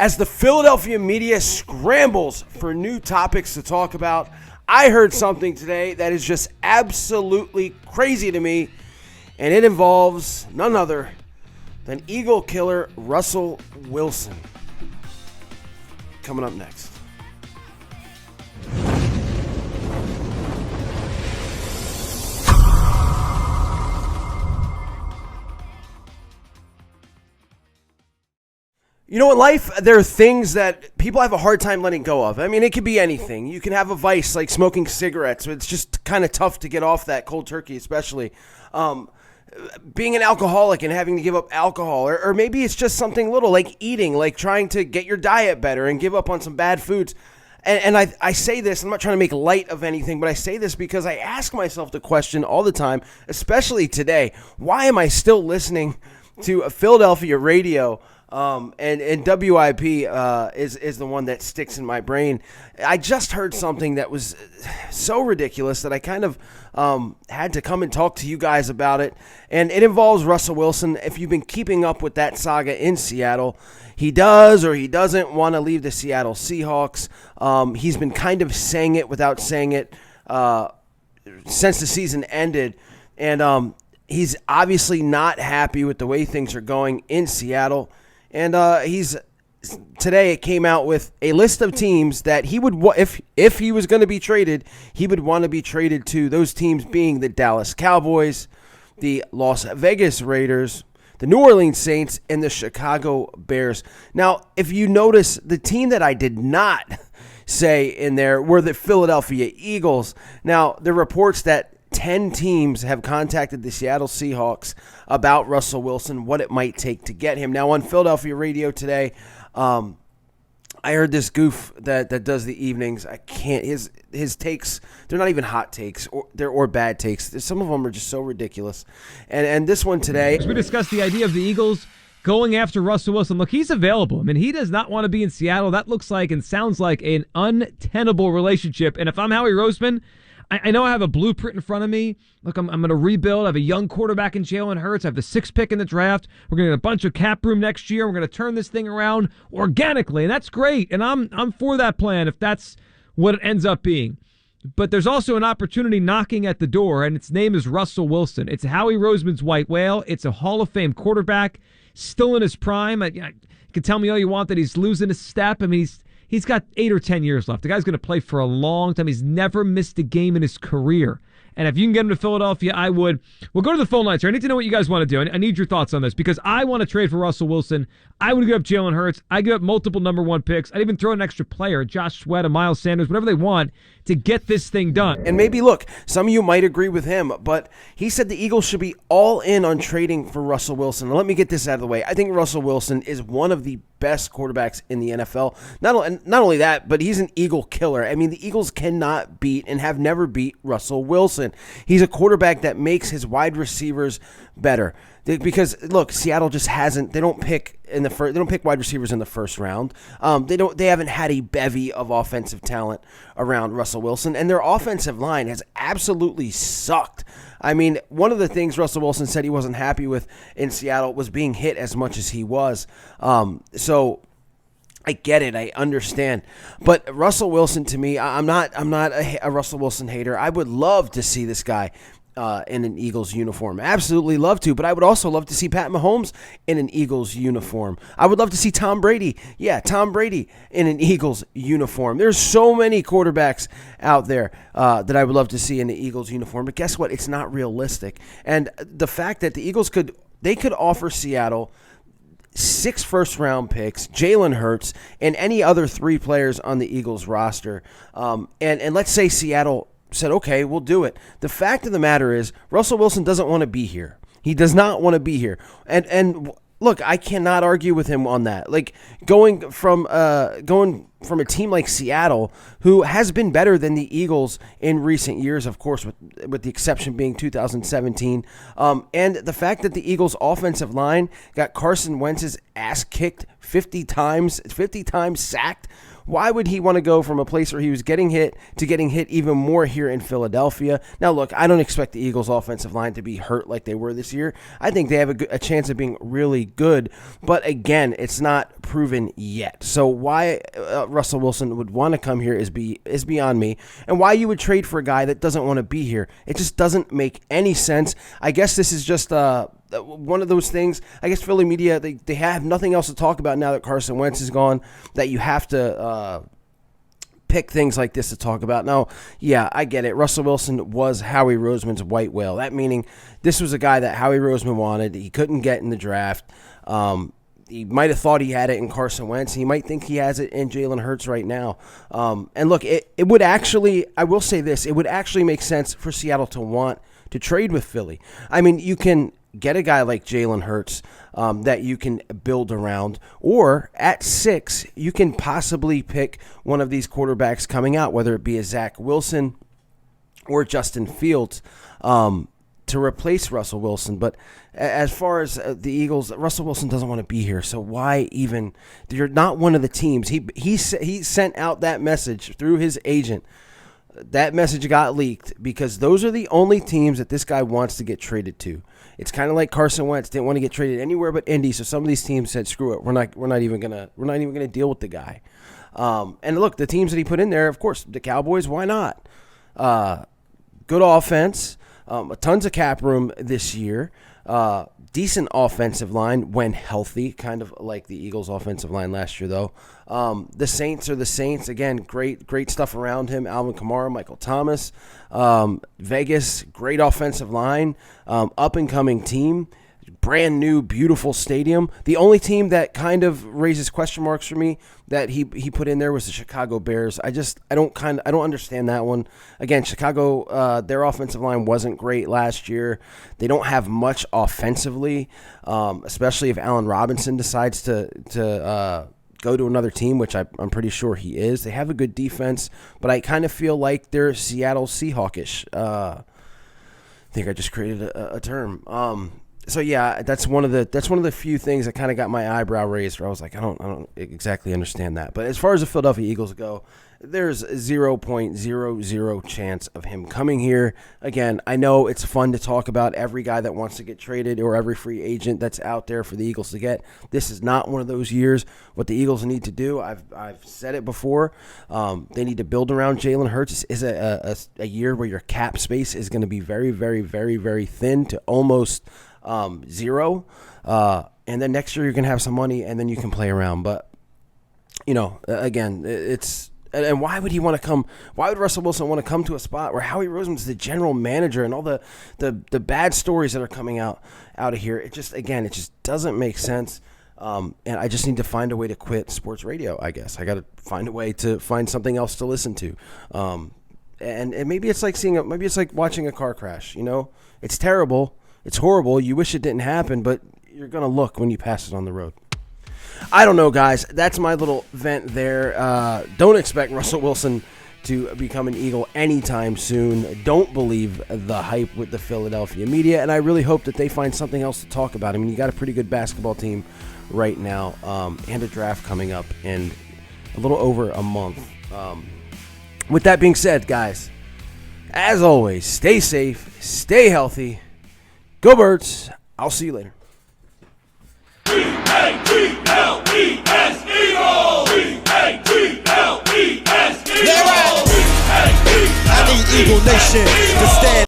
As the Philadelphia media scrambles for new topics to talk about, I heard something today that is just absolutely crazy to me, and it involves none other than Eagle killer Russell Wilson. Coming up next. You know, in life, there are things that people have a hard time letting go of. I mean, it could be anything. You can have a vice like smoking cigarettes. It's just kind of tough to get off that cold turkey, especially. Being an alcoholic and having to give up alcohol. Or maybe it's just something little like eating, like trying to get your diet better and give up on some bad foods. And I say this, I'm not trying to make light of anything, but I say this because I ask myself the question all the time, especially today, why am I still listening to a Philadelphia radio? And WIP is the one that sticks in my brain. I just heard something that was so ridiculous that I kind of had to come and talk to you guys about it. And it involves Russell Wilson. If you've been keeping up with that saga in Seattle, he does or he doesn't want to leave the Seattle Seahawks. He's been kind of saying it without saying it since the season ended. And he's obviously not happy with the way things are going in Seattle. And today it came out with a list of teams that he would, if he was going to be traded, he would want to be traded to. Those teams being the Dallas Cowboys, the Las Vegas Raiders, the New Orleans Saints, and the Chicago Bears. Now, if you notice, the team that I did not say in there were the Philadelphia Eagles. Now, there are reports that 10 teams have contacted the Seattle Seahawks about Russell Wilson, what it might take to get him. Now, on Philadelphia radio today, I heard this goof that does the evenings. I can't, his takes, they're not even hot takes, or bad takes. Some of them are just so ridiculous. And this one today. As we discussed the idea of the Eagles going after Russell Wilson. Look, he's available. I mean, he does not want to be in Seattle. That looks like and sounds like an untenable relationship. And if I'm Howie Roseman, I know I have a blueprint in front of me. Look, I'm going to rebuild. I have a young quarterback in Jalen Hurts. I have the 6th pick in the draft. We're going to get a bunch of cap room next year. We're going to turn this thing around organically, and that's great. And I'm for that plan if that's what it ends up being. But there's also an opportunity knocking at the door, and its name is Russell Wilson. It's Howie Roseman's white whale. It's a Hall of Fame quarterback, still in his prime. You can tell me all you want that he's losing his step. I mean, He's got 8 or 10 years left. The guy's going to play for a long time. He's never missed a game in his career. And if you can get him to Philadelphia, I would. We'll go to the phone lines here. I need to know what you guys want to do. I need your thoughts on this because I want to trade for Russell Wilson. I would give up Jalen Hurts. I give up multiple number 1 picks. I'd even throw an extra player, Josh Sweat, a Miles Sanders, whatever they want to get this thing done. And maybe, look, some of you might agree with him, but he said the Eagles should be all in on trading for Russell Wilson. Now, let me get this out of the way. I think Russell Wilson is one of the best quarterbacks in the NFL. Not only that, but he's an Eagle killer. I mean, the Eagles cannot beat and have never beat Russell Wilson. He's a quarterback that makes his wide receivers better. Because look, Seattle just hasn't. They don't pick wide receivers in the first round. They haven't had a bevy of offensive talent around Russell Wilson, and their offensive line has absolutely sucked. I mean, one of the things Russell Wilson said he wasn't happy with in Seattle was being hit as much as he was. So I get it. I understand. But Russell Wilson, to me, I'm not a Russell Wilson hater. I would love to see this guy in an Eagles uniform. Absolutely love to, but I would also love to see Pat Mahomes in an Eagles uniform. I would love to see Tom Brady. Yeah, Tom Brady in an Eagles uniform. There's so many quarterbacks out there that I would love to see in the Eagles uniform, but guess what? It's not realistic. And the fact that the Eagles could offer Seattle 6 first-round picks, Jalen Hurts, and any other 3 players on the Eagles roster. And let's say Seattle said, okay, we'll do it. The fact of the matter is Russell Wilson doesn't want to be here. He does not want to be here. And look, I cannot argue with him on that. Like going from a team like Seattle, who has been better than the Eagles in recent years, of course, with the exception being 2017. And the fact that the Eagles' offensive line got Carson Wentz's ass kicked 50 times sacked. Why would he want to go from a place where he was getting hit to getting hit even more here in Philadelphia? Now, look, I don't expect the Eagles' offensive line to be hurt like they were this year. I think they have a chance of being really good, but again, it's not proven yet. So why Russell Wilson would want to come here is beyond me, and why you would trade for a guy that doesn't want to be here. It just doesn't make any sense. I guess this is just one of those things. I guess Philly media, they have nothing else to talk about now that Carson Wentz is gone, that you have to pick things like this to talk about. Now, yeah, I get it. Russell Wilson was Howie Roseman's white whale. That meaning this was a guy that Howie Roseman wanted. He couldn't get in the draft. He might have thought he had it in Carson Wentz. He might think he has it in Jalen Hurts right now. And look, it would actually, I will say this, it would actually make sense for Seattle to want to trade with Philly. I mean, you can get a guy like Jalen Hurts that you can build around, or at 6, you can possibly pick one of these quarterbacks coming out, whether it be a Zach Wilson or Justin Fields, to replace Russell Wilson. But as far as the Eagles, Russell Wilson doesn't want to be here, so why even? You're not one of the teams. He sent out that message through his agent. That message got leaked because those are the only teams that this guy wants to get traded to. It's kind of like Carson Wentz didn't want to get traded anywhere but Indy, so some of these teams said, "Screw it, we're not even gonna deal with the guy." And look, the teams that he put in there, of course, the Cowboys. Why not? Good offense, tons of cap room this year. Decent offensive line when healthy, kind of like the Eagles' offensive line last year, though. The Saints are the Saints. Again, great stuff around him. Alvin Kamara, Michael Thomas. Vegas, great offensive line. Up-and-coming team. Brand new, beautiful stadium. The only team that kind of raises question marks for me that he put in there was the Chicago Bears. I don't understand that one. Again, Chicago, their offensive line wasn't great last year. They don't have much offensively, especially if Allen Robinson decides to go to another team, which I'm pretty sure he is. They have a good defense, but I kind of feel like they're Seattle Seahawkish. I think I just created a term. So yeah, that's one of the few things that kind of got my eyebrow raised, where I was like, I don't exactly understand that. But as far as the Philadelphia Eagles go, there's 0.00 chance of him coming here. Again, I know it's fun to talk about every guy that wants to get traded or every free agent that's out there for the Eagles to get. This is not one of those years. What the Eagles need to do, I've said it before, they need to build around Jalen Hurts. This is a year where your cap space is going to be very, very, very, very thin to almost zero, and then next year you're gonna have some money, and then you can play around. But again, and why would he want to come? Why would Russell Wilson want to come to a spot where Howie Roseman's the general manager and all the bad stories that are coming out of here? It just doesn't make sense. And I just need to find a way to quit sports radio. I guess I got to find a way to find something else to listen to. And maybe it's like maybe it's like watching a car crash. It's terrible. It's horrible. You wish it didn't happen, but you're going to look when you pass it on the road. I don't know, guys. That's my little vent there. Don't expect Russell Wilson to become an Eagle anytime soon. Don't believe the hype with the Philadelphia media, and I really hope that they find something else to talk about. I mean, you got a pretty good basketball team right now, and a draft coming up in a little over a month. With that being said, guys, as always, stay safe, stay healthy. Go Birds. I'll see you later. E-A-G-L-E-S Eagles! E-A-G-L-E-S Eagles! I need Eagle Nation to stand.